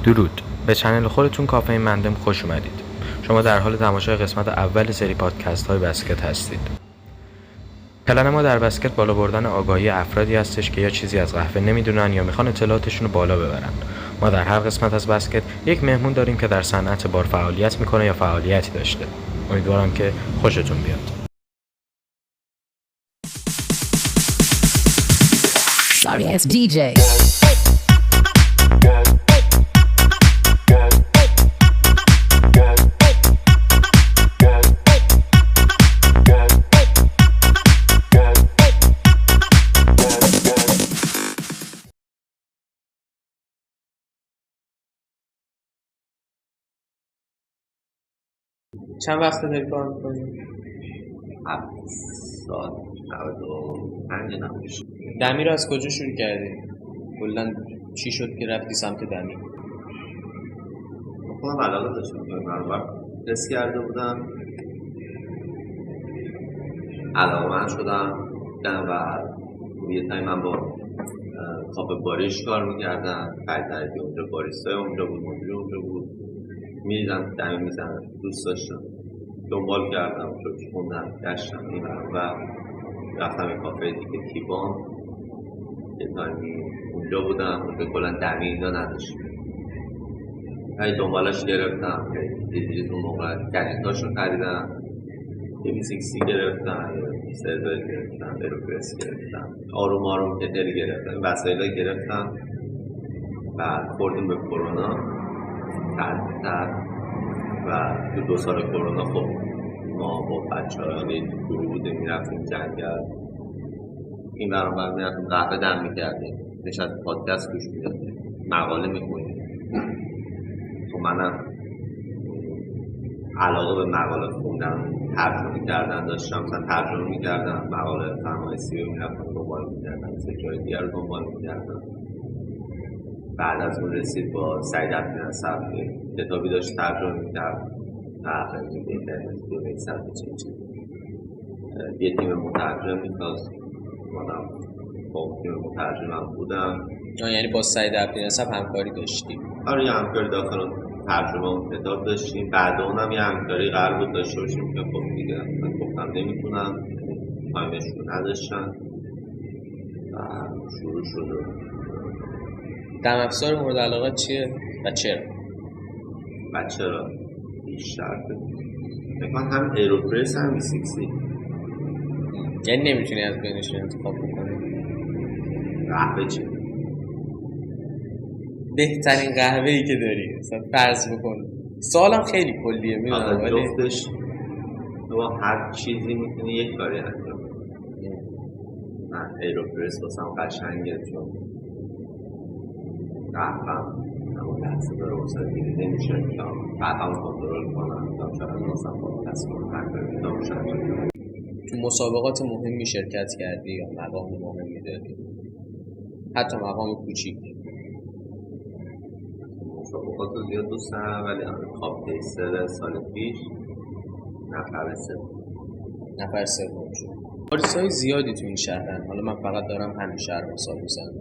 درود، به چنل خودتون کافه مندم خوش اومدید. شما در حال تماشای قسمت اول سری پادکست های بسکت هستید. پلن ما در بسکت بالا بردن آگاهی افرادی هستش که یا چیزی از قهوه نمیدونن یا میخوان اطلاعاتشون رو بالا ببرن. ما در هر قسمت از بسکت یک مهمون داریم که در صنعت بار فعالیت میکنه یا فعالیتی داشته. امیدوارم که خوشتون بیاد. Sorry ass DJ. چند وقت داری کار میکنی؟ 7 سال 95 نمیشه. دمی رو از کجا شروع کردی؟ کلا چی شد که رفتی سمت دمی؟ خودم علاقه داشتم به برنامه تست کرده بودم، علاقه‌مند شدم و یه تایم من با کافه باریش کار میکردم. خریداری اونجا، باریستای اونجا بود، مدیر اونجا بود، می‌دیدم دمی میزنم، دوست داشتم، دنبال کردم، چون خوندم، گشتم و رفتم به کافه دیگه تیبان. یه تایمی اونجا بودم، اونجا کلا دمی اینا نداشت، هی دنبالش گرفتم، دیدید اون موقع گنیتاش رو خریدم، B6C گرفتم، سرور گرفتم، ایروپرس گرفتم، آروم آروم تتر گرفتم، وسایل گرفتم. بعد خوردیم به کرونا تر و تو 2 سال کرونا خب ما با بچه‌ها یه گروه بودیم میرفتیم جنگل، این برام میرفتیم قهوه دم میکردیم، نشست پادکست گوش میدادیم، مقاله میخونیم. خب منم علاقه به مقاله خوندن، ترجمه کردن داشتم، مثلا ترجمه میکردم، مقاله فرمایسی رو میرفتم دنبال میکردم، جای دیگر رو دنبال میکردم. بعد از اون رسید با سعید عبدالنصر کتابی داشت ترجمه میکرد، قهوه اینترنت دونه سرد چیزی، یه تیم مترجم میخواست، منم با تیم مترجمم بودم. یعنی با سعید عبدالنصر همکاری داشتی؟ آره، یه همکاری داخل ترجمه اون کتاب داشتیم. بعد اونم یه همکاری قرار بود داشته باشیم که خب دیگه من گفتم نمیتونم، تایمش رو نداشتم و شروع شد. دم افزار مورد علاقه چیه و چرا؟ و چرا؟ بیشتر فکر کنم هم ایروپرس هم B6C. یعنی نمیتونی از بینشون انتخاب بکنی؟ قهوه چی؟ بهترین قهوه‌ای که داری مثلا فرض بکن. سوالم خیلی کلیه میدونم، ولی جفتش تو هر چیزی میتونی یک کاری انجام بدی. من ایروپرس واسم قشنگه چون قهوه‌ام همون لحظه داره واسه دیگه نمیشه که قهوه‌ام کنترل کنم تا شاید واسم با تصمیم بگیرم نمیشه. تو مسابقات مهمی شرکت کردی یا مقام مهمی داری؟ حتی مقام کوچیک؟ مسابقات رو زیاد دوست دارم، ولی کاپ تیستر سال پیش نفر سوم شد. باریستای زیادی تو این شهرن، حالا من فقط دارم همین شهر مثال میزنم.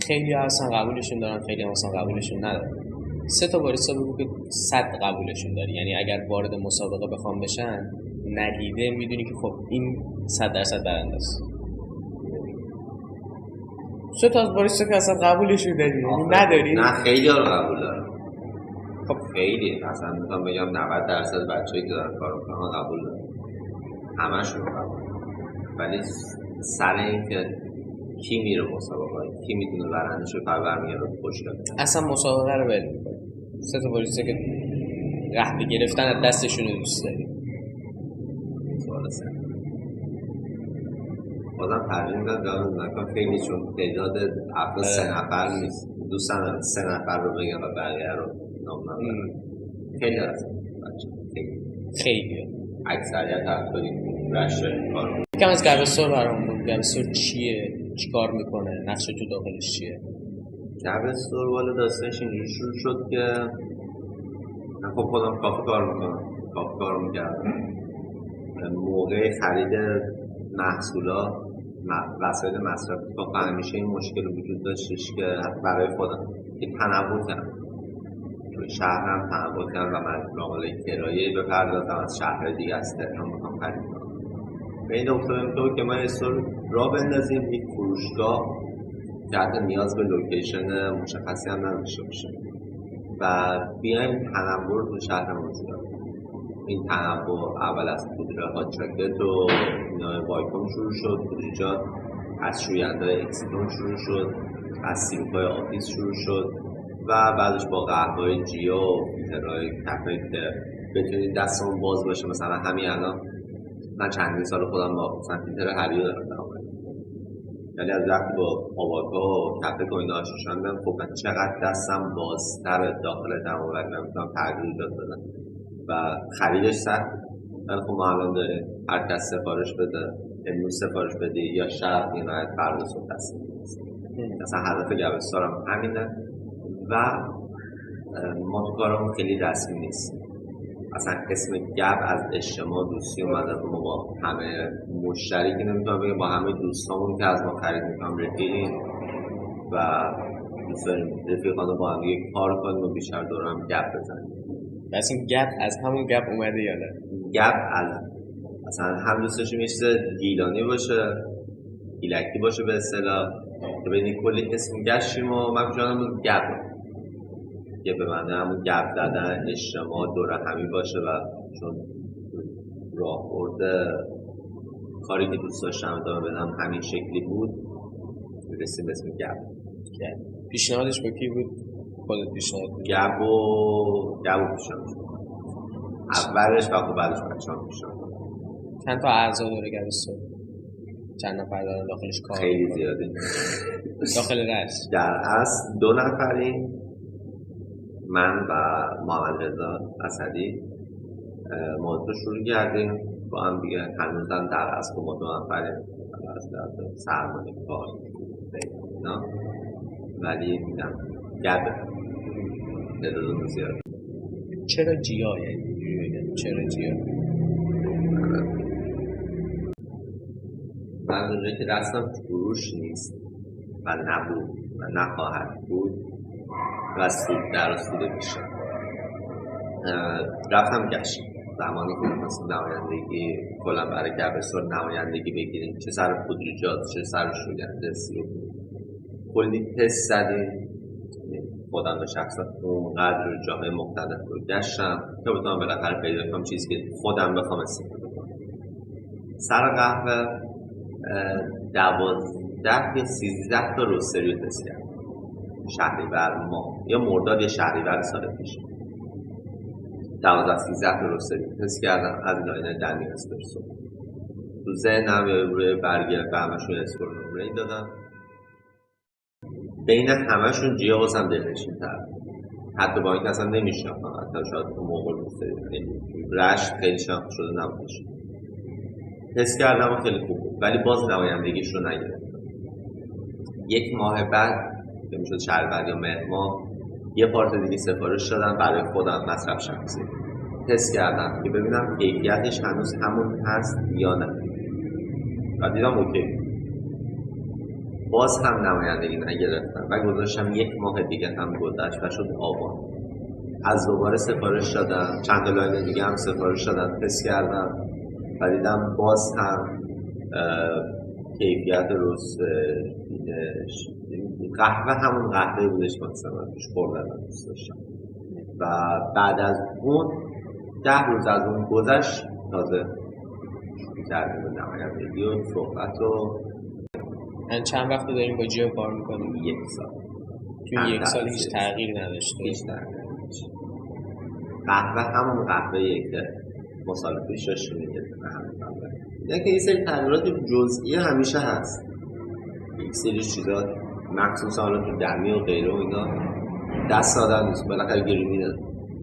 خیلی اصلا قبولشون دارن، خیلی اصلا قبولشون ندارن. 3 تا باریستا بگو که 100 قبولشون داری، یعنی اگر وارد مسابقه بخوام بشن ندیده میدونی که خب این 100% برنده است. 3 تا از باریستا که اصلا قبولشون داری، یعنی نداری؟ نه خیلی ها رو قبول دارم. خب خیلی اصلا میتونم بگم 90% بچه‌ای که دارن کار میکنن قبول دارن، همشون قبول دارن. ولی سر این که کی میره مسابقه، کی میتونه برندش رو برمیاره خوش کنه، اصلا مسابقه رو ول میکنه. 3 تا باریستا که قهوه گرفتن از دستشون رو دوست داری. سوال سن بازم ترجیح میدم جواب نکنم خیلی، چون تعداد افراد 3 نفر نیست، دوستان 3 نفر رو بگم و بقیه رو نام نبرم. خیلی هست خیلی اکثریت افرادی رشته کار میکنه. یکم از گوستور برام بگو. گوستور چیه؟ چی کار میکنه؟ نقش تو داخلش چیه؟ گوستور والا داستانش اینجور شروع شد که من خب خودم کافه کار میکنم، کافه کار میکردم. موقع خرید محصولات وسایل مصرفی کافه همیشه این مشکل وجود داشتش که برای خودم که تنوع کنم، شهر هم تنوع کردم و مجموعه کرایه بپردازم از شهر دیگه از تهران بخوام خرید کنم. به این افتادیم تو که ما استور را بندازیم یک فروشگاه که حتی نیاز به لوکیشن مشخصی هم نداشته باشه و بیایم تنوع تو شهرمون زیاد. این تنوع اول از پودر هات چاکلت و اینا وایکوم شروع شد، پودریجات از شوینده اکسیتون شروع شد، از سیروپای آفیس شروع شد و بعدش با قهوه‌های جیو و فیلترهای کافه که بتونید دستمون باز باشه. مثلا همین الان من چندین سال خودم با مثلا فیلتر هریو دارم تعامل، یعنی از وقتی با آواکا و کافه و اینا آشنا شدم خب من چقدر دستم بازتر داخل دماوری من میتونم تغییر ایجاد بدم و خریدش سخت. ولی خب ما الان داریم هر کس سفارش بده، امروز سفارش بده یا شب یا نهایت فردا صبح تصمیم می‌گیریم. مثلا هدف گپ استور هم همینه و ما تو کارمون خیلی رسمی نیست. اصلا اسم گپ از اجتماع دوستی اومده و ما با همه مشتری که نمیتونم بگم با همه دوستامون که از ما خرید میکنم رفیقیم و دوست داریم رفیقانو با هم دیگه کار کنیم و بیشتر دور هم گپ بزنیم. بس این گپ از همون گپ اومده یا نه؟ گپ از مثلا هم دوست داشتیم یه چیز گیلانی باشه، گیلکی باشه به اصطلاح که ببینید کلی اسم گشتیم و من پیشنهادم گپ که به معنی همون گپ زدن اجتماع دور همی باشه و چون راهبرد کاری که دوست داشتم ادامه بدم همین شکلی بود رسیم به اسم گپ. پیشنهادش با کی بود؟ خودت پیشنهاد بود؟ گپ و پیشنهاد اولش و خب بعدش بچه‌ها پیشنهاد. چند تا اعضا داره گپ استور؟ چند نفر دارن داخلش کار؟ خیلی زیاده. داخل رأس در اصل 2 نفریم، من و محمد رضا اسدی موضوع شروع کردیم با هم دیگه. هنوزم در اصل ما 2 نفریم از سرمایه کار اینا، ولی میدم گرده تعدادمون زیاد. چرا جیا؟ یعنی اینجوری بگم چرا جیا؟ من اونجایی که دستم فروش نیست و نبود و نخواهد بود و سود در سود بیشتر رفتم گشت زمانی که مثل نمایندگی کلا برای گپ استور نمایندگی بگیریم، چه سر پودریجات چه سر شوینده سیروپ کلی تست زدیم. خودم به شخصا اونقدر جاهای مختلف رو گشتم که بتونم بالاخره پیدا کنم چیزی که خودم بخوام استفاده کنم. سر قهوه 12 یا 13 تا روستری رو تست کردم شهریور ماه یا مرداد یا شهریور سال پیش. 12-13 تا روستری تست کردم از لاین دمی اسپرسو. تو ذهنم روی برگه همشون اسکور نمره‌ای دادم. بین همشون جیا واسم دلنشین تر، حتی با اینکه اصلا نمیشناختم، حتی شاید تو موقع روستری رشت خیلی شناخته شده نبودش. تست کردم و خیلی خوب بود ولی باز نمایندگیش رو نگرفتم. 1 ماه بعد که میشد شهریور یا مهر ماه یه پارت دیگه سفارش دادم برای خودم مصرف شخصی. تست کردم که ببینم کیفیتش هنوز همون هست یا نه و دیدم اوکی. باز هم نمایندگی نگرفتم و گذاشتم 1 ماه دیگه هم گذشت و شد آبان. از دوباره سفارش دادم، چند تا لاین دیگه هم سفارش دادم، تست کردم و دیدم باز هم کیفیت قهوه همون قهوه بودش که مثلا توش خوردن دوست داشتم و بعد از اون 10 روز از اون گذشت تازه شروع کردیم به نمایندگی و صحبت و چند وقت داریم با جیو کار میکنیم؟ 1 سال. تو 1 سال هیچ تغییری نداشته؟ هیچ تغییری نداشته. قهوه همون قهوه‌ایه که مسال پیش داشتیم که نه که این سری تغییرات جزئی همیشه هست. یک سری چیزا مخصوصا حالا تو دمی و غیره و اینا دست آدم نیست، بالاخره گریمینه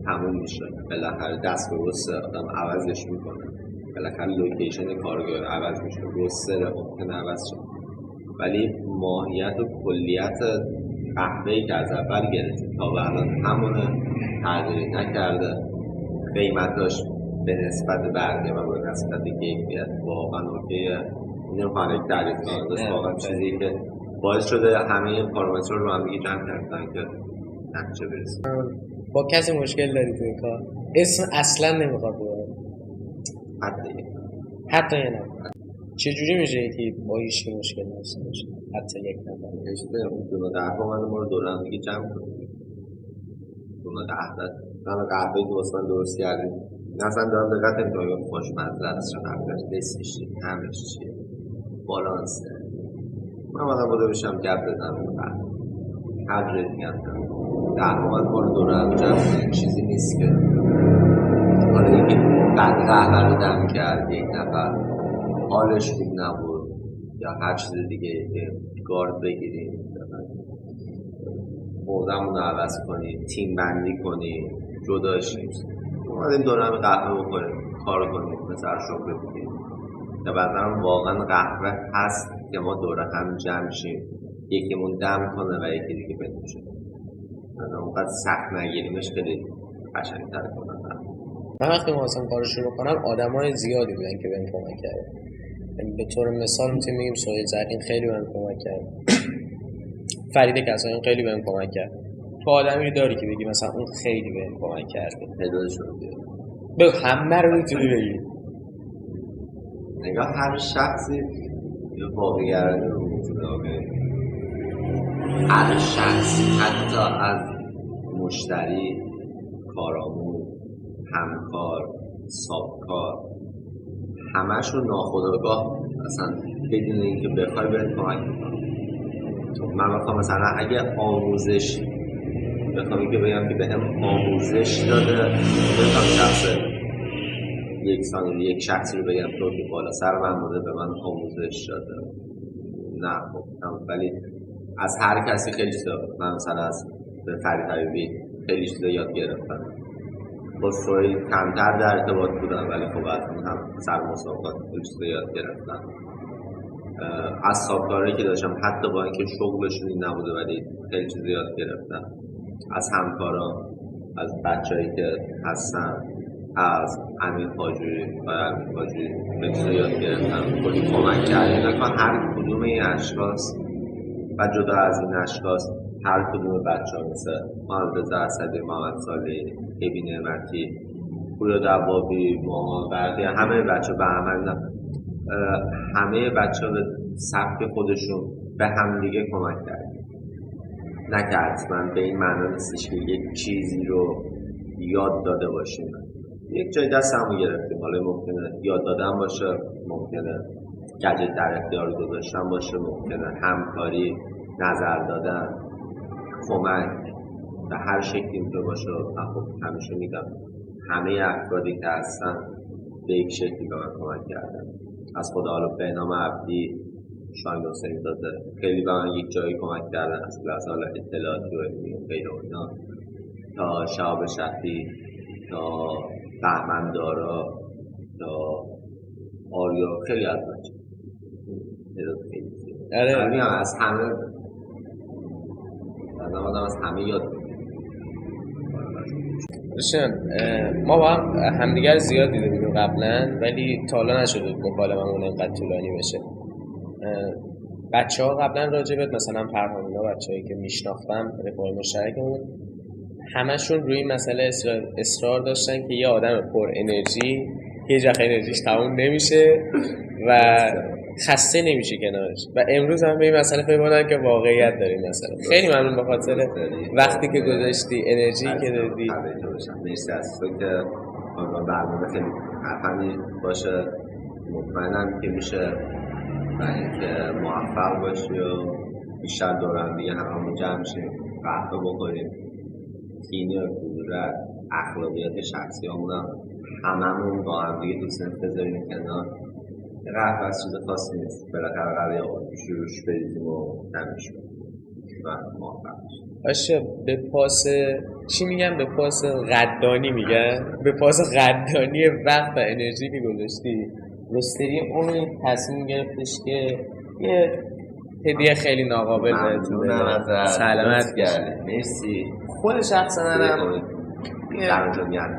تموم میشه، بالاخره دست به رست آدم عوضش میکنه، بالاخره لوکیشن کارگاه عوض میشه، روستر ممکنه عوض شه، ولی ماهیت و کلیت قهوه‌ای که از اول گرفتیم تا به الان همونه، تغییری نکرده. قیمتاش به نسبت بقیه و به نسبت کیفیت واقعا اوکیه. نمیخوام یک تعریف کنم، واقعا چیزی که باعث شده همه این پارامترها رو هم دیگه جمع کردن که نتیجه برسیم. با کسی مشکل داری تو این کار؟ اسم اصلا نمیخواد ببره حتی یه نفر. چجوری میشه یکی با هیچ مشکل داشته باشه حتی یک نفر؟ دونه قهوه من ما رو دور هم دیگه جمع کنیم. دونه قهوه من قهوه تو واسه درست کردیم. مثلا دارم دقت نمی‌کنم خوشمزه است، قهوهش دستش همش چیه بالانسه. من واقعا بوده بشم گپ بزنم هر جایی میگم قهوه من ما رو دور هم جمع کنیم چیزی نیست که حالا یکی قهوه رو دم کرد یک نفر حالش خوب نبود یا هر چیز دیگه که گارد بگیریم موضوعمون رو عوض کنیم تیم بندی کنیم جداش نیست اومدیم دورم قهوه بخوریم کار کنیم مثل شغل بگیریم یا بعدم واقعا قهوه هست که ما دوره هم جمع شیم یکیمون دم کنه و یکی دیگه بنوشه مثلا اونقدر سخت نگیریمش خیلی قشنگ‌تر کنه. من وقتی می‌خواستم کارو شروع کنم آدمای زیادی بودن که بهم کمک کردن. به طور مثال میتونیم بگیم سهیل زرین خیلی بهم کمک کرد. فرید کسایان خیلی بهم کمک کرد. تو آدمی داری که بگی مثلا اون خیلی بهم کمک کرد. تعدادش رو به همه رو میتونی بگی. نگاه هر شخصی یه واقع‌گرایی رو میتونه بگه. هر شخص حتی از مشتری کارآموز همکار سابکار همه‌شون ناخودآگاه اصلا بدون اینکه بخوای بهت کمک میکنن. من بخوام مثلا اگه آموزش بخوام که بگم که بهم آموزش داده بخوام شخص یک شخصی رو بگم تو که بالا سر من بوده به من آموزش داده نه خب ولی از هر کسی خیلی چیزا من مثلا از فرید حبیبی خیلی چیزا یاد گرفتم با سهیل کمتر در ارتباط بودم ولی خب از اون هم سر مسابقات خیلی چیزا یاد گرفتم از سابکاری که داشتم حتی با اینکه شغلشون این نبوده ولی خیلی چیزا یاد گرفتم از همکاران از بچه‌ای که هستن از امین خاجوری و امین خاجوری خیلی چیزا یاد گرفتم کلی کمک کردن نکن هر کدوم این اشخاص و جدا از این اشخاص هر کدوم بچه‌ها مثل محمد رضا اسدی، محمد صالحی، ابی نعمتی، پوریا دوابی، محمد بردی همه بچه‌ها به همه بچه‌ها به سبک خودشون به هم دیگه کمک کردن. نه که حتما به این معنی نیستش که یک چیزی رو یاد داده باشیم. یک جای دستمو گرفتیم حالا ممکنه یاد دادن باشه ممکنه گجت در اختیار گذاشتن باشه ممکنه همکاری نظر دادن کمک به هر شکلی میتونه باشه. خب همیشه میگم همه افرادی که هستن به یک شکلی به من کمک کردن از خدا حالا بهنام عبدی شاهین حسین زاده خیلی به من یک جایی کمک کردن از حالا اطلاعاتی و علمی و غیر اینا تا شهاب شفیع تا بهمن دارا تا آریا خیلی از بچه خیلی از همه آدم از همه یاد بشن ما با هم همدیگر زیاد دیده بودیم قبلا ولی تا حالا نشده بود مکالممون اینقدر طولانی بشه. بچه ها قبلا راجبت مثلا پرهامینا بچه‌هایی که میشناختم رفیق مشترکمون همشون روی این مسئله اصرار داشتن که یه آدم پر انرژی یه جا انرژیش تموم نمیشه و خسته نمیشه کنارش و امروز هم به این مسئله فکر کنم که واقعیت داره این مسئله. خیلی ممنون به خاطر وقتی که گذاشتی انرژی که دادی. مرسی از تو که برنامه خیلی خفنی باشه مطمئنم که میشه و اینکه موفق باشی و بیشتر دورم دیگه هممون جمع شیم قهوه بخوریم کینه کدورت اخلاقیات شخصی هممون با هم دیگه دوست بذاریم کنار. قهوه از چیز خاصی نیست بالاخره قراره شروعش بریزیم و نمیش و موفق باشه. به پاس چی میگم؟ به پاس قدردانی میگن؟ به پاس قدردانی وقت و انرژی که گذاشتی رستری اون تصمیم گرفتش که یه هدیه خیلی ناقابل بهتون بده. سلامت گرد. مرسی. خود شخصا هم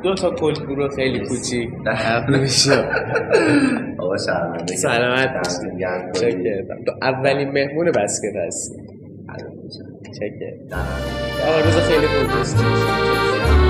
دو تا کلگورو خیلی کوچیک میشه. آقا شرمنده سلامت باشید. تو اولین مهمون بسکت هستی. چکه. آقا روز خیلی خوب.